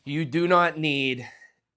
You do not need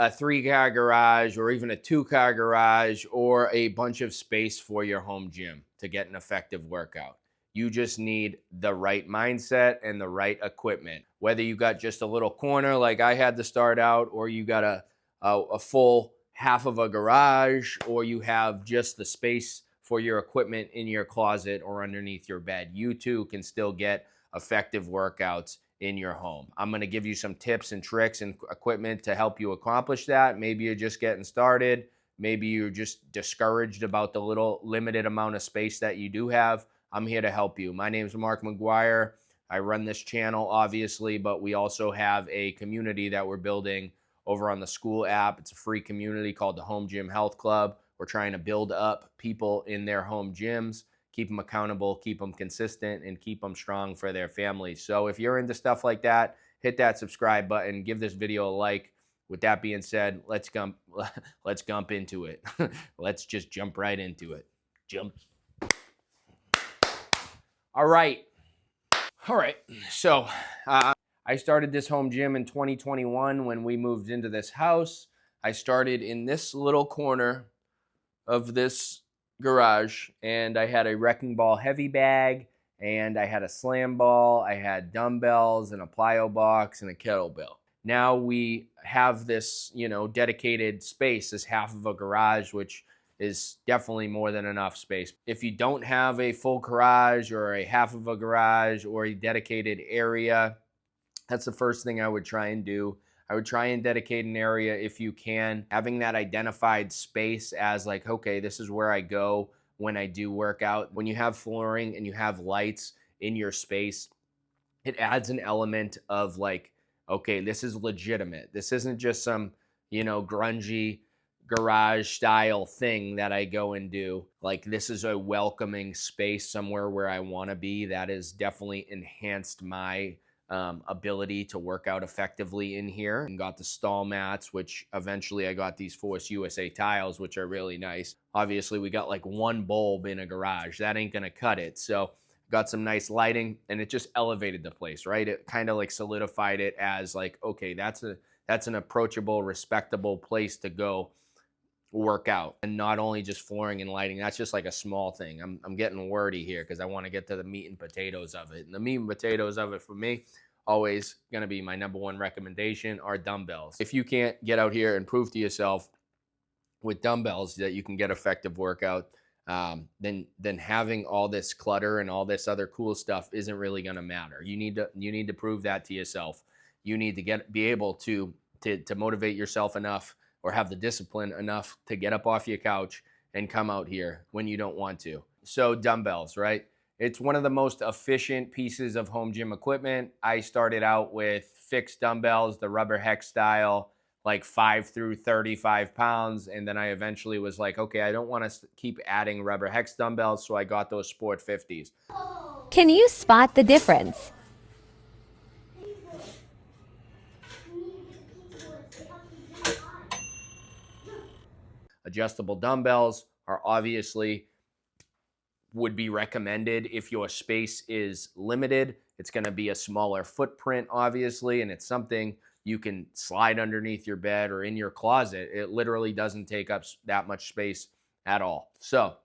a 3-car garage or even a 2-car garage or a bunch of space for your home gym to get an effective workout. You just need the right mindset and the right equipment. Whether you got just a little corner like I had to start out, or you got a full half of a garage, or you have just the space for your equipment in your closet or underneath your bed, you too can still get effective workouts in your home. I'm going to give you some tips and tricks and equipment to help you accomplish that. Maybe you're just getting started. Maybe you're just discouraged about the little limited amount of space that you do have. I'm here to help you. My name is Mark McGuire. I run this channel, obviously, but we also have a community that we're building over on the school app. It's a free community called the Home Gym Health Club. We're trying to build up people in their home gyms, keep them accountable, keep them consistent, and keep them strong for their families. So if you're into stuff like that, hit that subscribe button, give this video a like. With that being said, let's gump into it. Let's just jump right into it. Jump. All right. So I started this home gym in 2021 when we moved into this house. I started in this little corner of this garage, and I had a wrecking ball heavy bag, and I had a slam ball, I had dumbbells and a plyo box and a kettlebell. Now we have this, dedicated space, this half of a garage, which is definitely more than enough space. If you don't have a full garage or a half of a garage or a dedicated area, that's the first thing I would try and do. I would try and dedicate an area if you can. Having that identified space as like, okay, this is where I go when I do work out. When you have flooring and you have lights in your space, it adds an element of like, okay, this is legitimate. This isn't just some, grungy garage style thing that I go and do. Like, this is a welcoming space somewhere where I want to be. That has definitely enhanced my ability to work out effectively in here. And got the stall mats, which eventually I got these Force USA tiles, which are really nice. Obviously, we got like one bulb in a garage. That ain't gonna cut it. So got some nice lighting, and it just elevated the place, right? It kind of like solidified it as like, okay, that's an approachable, respectable place to go work out. And not only just flooring and lighting, that's just like a small thing. I'm getting wordy here because I want to get to the meat and potatoes of it. And the meat and potatoes of it for me, always going to be my number one recommendation, are dumbbells. If you can't get out here and prove to yourself with dumbbells that you can get effective workout, then having all this clutter and all this other cool stuff isn't really going to matter. You need to prove that to yourself. You need to be able to motivate yourself enough, or have the discipline enough to get up off your couch and come out here when you don't want to. So dumbbells, right? It's one of the most efficient pieces of home gym equipment. I started out with fixed dumbbells, the rubber hex style, like 5 through 35 pounds. And then I eventually was like, okay, I don't want to keep adding rubber hex dumbbells. So I got those Sport 50s. Can you spot the difference? Adjustable dumbbells are obviously would be recommended if your space is limited. It's going to be a smaller footprint, obviously, and it's something you can slide underneath your bed or in your closet. It literally doesn't take up that much space at all. So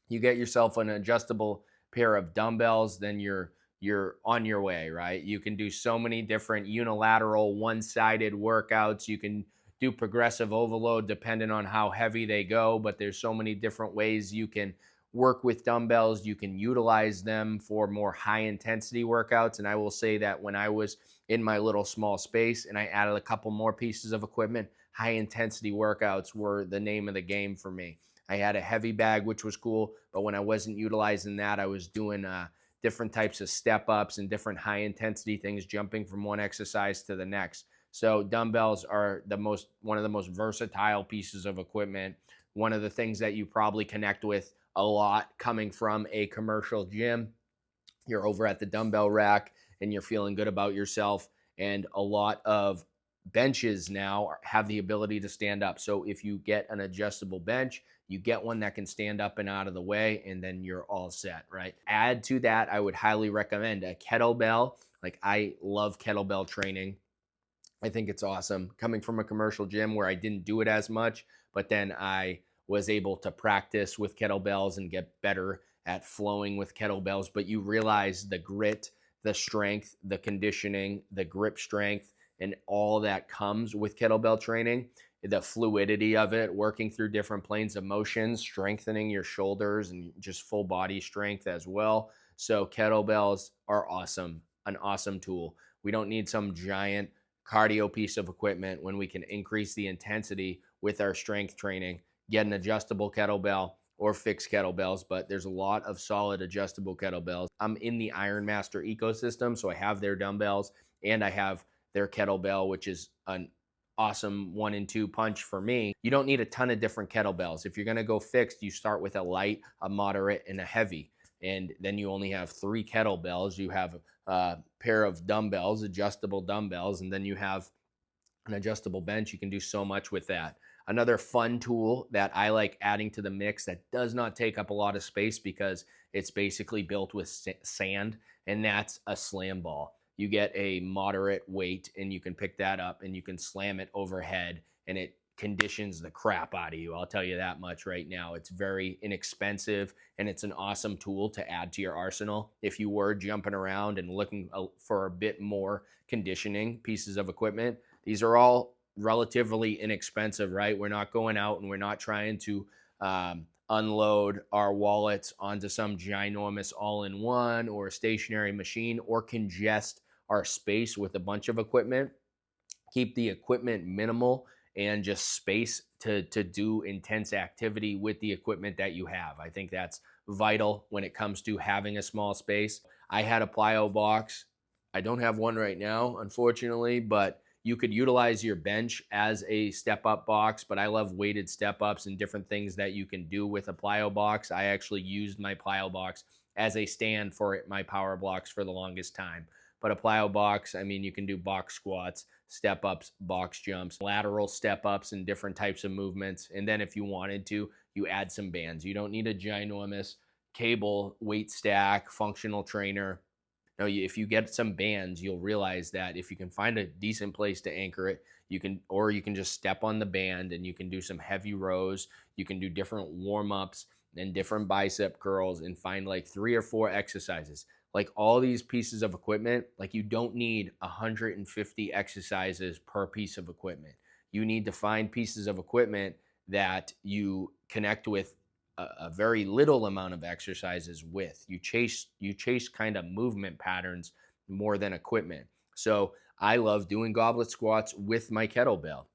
you get yourself an adjustable pair of dumbbells, then you're on your way, right? You can do so many different unilateral, one-sided workouts. You can do progressive overload depending on how heavy they go, but there's so many different ways you can work with dumbbells. You can utilize them for more high intensity workouts. And I will say that when I was in my little small space and I added a couple more pieces of equipment, high intensity workouts were the name of the game for me. I had a heavy bag, which was cool, but when I wasn't utilizing that, I was doing different types of step ups and different high intensity things, jumping from one exercise to the next. So dumbbells are one of the most versatile pieces of equipment. One of the things that you probably connect with a lot coming from a commercial gym. You're over at the dumbbell rack and you're feeling good about yourself. And a lot of benches now have the ability to stand up. So if you get an adjustable bench, you get one that can stand up and out of the way, and then you're all set, right? Add to that, I would highly recommend a kettlebell. Like, I love kettlebell training. I think it's awesome. Coming from a commercial gym where I didn't do it as much, but then I was able to practice with kettlebells and get better at flowing with kettlebells. But you realize the grit, the strength, the conditioning, the grip strength, and all that comes with kettlebell training, the fluidity of it, working through different planes of motion, strengthening your shoulders and just full body strength as well. So kettlebells are awesome, an awesome tool. We don't need some giant cardio piece of equipment when we can increase the intensity with our strength training, get an adjustable kettlebell or fixed kettlebells, but there's a lot of solid adjustable kettlebells. I'm in the Iron Master ecosystem, so I have their dumbbells and I have their kettlebell, which is an awesome 1 and 2 punch for me. You don't need a ton of different kettlebells. If you're going to go fixed, you start with a light, a moderate, and a heavy. And then you only have 3 kettlebells. You have a pair of dumbbells, adjustable dumbbells, and then you have an adjustable bench. You can do so much with that. Another fun tool that I like adding to the mix that does not take up a lot of space because it's basically built with sand, and that's a slam ball. You get a moderate weight and you can pick that up and you can slam it overhead and it conditions the crap out of you. I'll tell you that much right now. It's very inexpensive and it's an awesome tool to add to your arsenal if you were jumping around and looking for a bit more conditioning pieces of equipment. These are all relatively inexpensive, right? We're not going out and we're not trying to unload our wallets onto some ginormous all-in-one or stationary machine or congest our space with a bunch of equipment. Keep the equipment minimal and just space to do intense activity with the equipment that you have. I think that's vital when it comes to having a small space. I had a plyo box. I don't have one right now, unfortunately, but you could utilize your bench as a step-up box, but I love weighted step-ups and different things that you can do with a plyo box. I actually used my plyo box as a stand for my power blocks for the longest time. But a plyo box, I mean, you can do box squats, step-ups, box jumps, lateral step-ups, and different types of movements. And then if you wanted to, you add some bands. You don't need a ginormous cable weight stack, functional trainer. Now, if you get some bands, you'll realize that if you can find a decent place to anchor it, you can just step on the band and you can do some heavy rows. You can do different warm-ups and different bicep curls and find like 3 or 4 exercises. Like all these pieces of equipment, like you don't need 150 exercises per piece of equipment. You need to find pieces of equipment that you connect with a very little amount of exercises with. You chase kind of movement patterns more than equipment. So I love doing goblet squats with my kettlebell.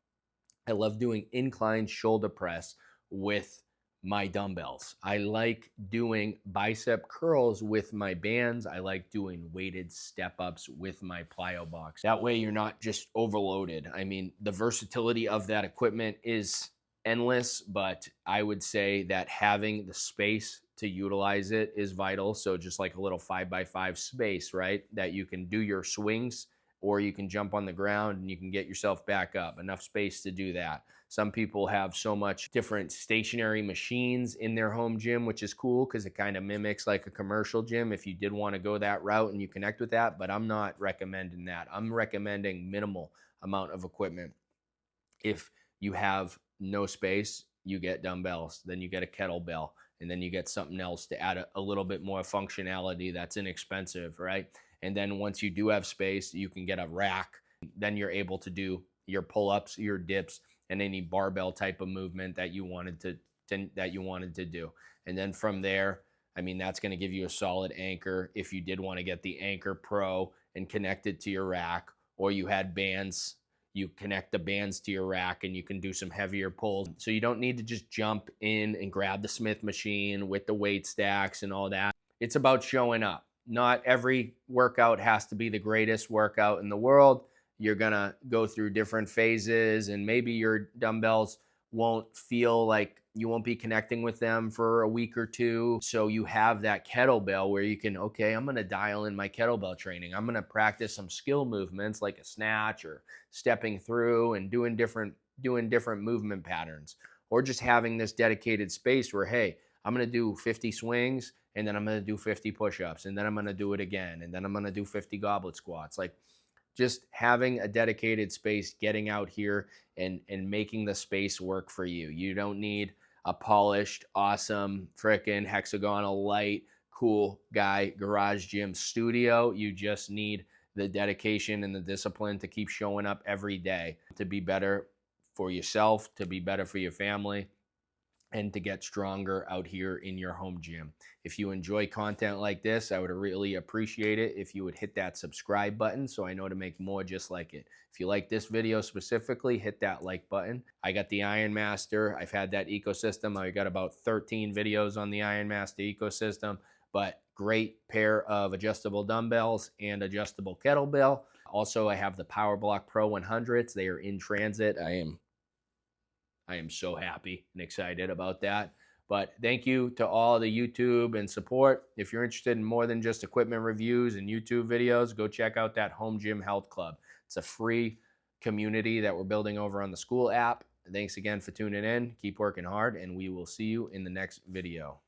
I love doing incline shoulder press with my dumbbells. I like doing bicep curls with my bands. I like doing weighted step-ups with my plyo box. That way you're not just overloaded. I mean, the versatility of that equipment is endless, but I would say that having the space to utilize it is vital. So just like a little 5x5 space, right? That you can do your swings or you can jump on the ground and you can get yourself back up. Enough space to do that. Some people have so much different stationary machines in their home gym, which is cool because it kind of mimics like a commercial gym if you did want to go that route and you connect with that, but I'm not recommending that. I'm recommending minimal amount of equipment. If you have no space, you get dumbbells, then you get a kettlebell, and then you get something else to add a little bit more functionality that's inexpensive, right? And then once you do have space, you can get a rack. Then you're able to do your pull-ups, your dips, and any barbell type of movement that you wanted to do. And then from there, I mean, that's going to give you a solid anchor if you did want to get the Anchor Pro and connect it to your rack, or you had bands. You connect the bands to your rack and you can do some heavier pulls. So you don't need to just jump in and grab the Smith machine with the weight stacks and all that. It's about showing up. Not every workout has to be the greatest workout in the world. You're going to go through different phases and maybe your dumbbells won't feel like you won't be connecting with them for a week or 2. So you have that kettlebell where you can, okay, I'm going to dial in my kettlebell training. I'm going to practice some skill movements like a snatch or stepping through and doing different movement patterns, or just having this dedicated space where, hey, I'm going to do 50 swings and then I'm going to do 50 push-ups and then I'm going to do it again and then I'm going to do 50 goblet squats. Like just having a dedicated space, getting out here and making the space work for you. You don't need a polished, awesome, frickin' hexagonal light, cool guy garage gym studio. You just need the dedication and the discipline to keep showing up every day to be better for yourself, to be better for your family, and to get stronger out here in your home gym. If you enjoy content like this, I would really appreciate it if you would hit that subscribe button so I know to make more just like it. If you like this video specifically, hit that like button. I got the Iron Master. I've had that ecosystem. I got about 13 videos on the Iron Master ecosystem, but great pair of adjustable dumbbells and adjustable kettlebell. Also, I have the Power Block Pro 100s. They are in transit. I am so happy and excited about that. But thank you to all the YouTube and support. If you're interested in more than just equipment reviews and YouTube videos, go check out that Home Gym Health Club. It's a free community that we're building over on the school app. Thanks again for tuning in. Keep working hard, and we will see you in the next video.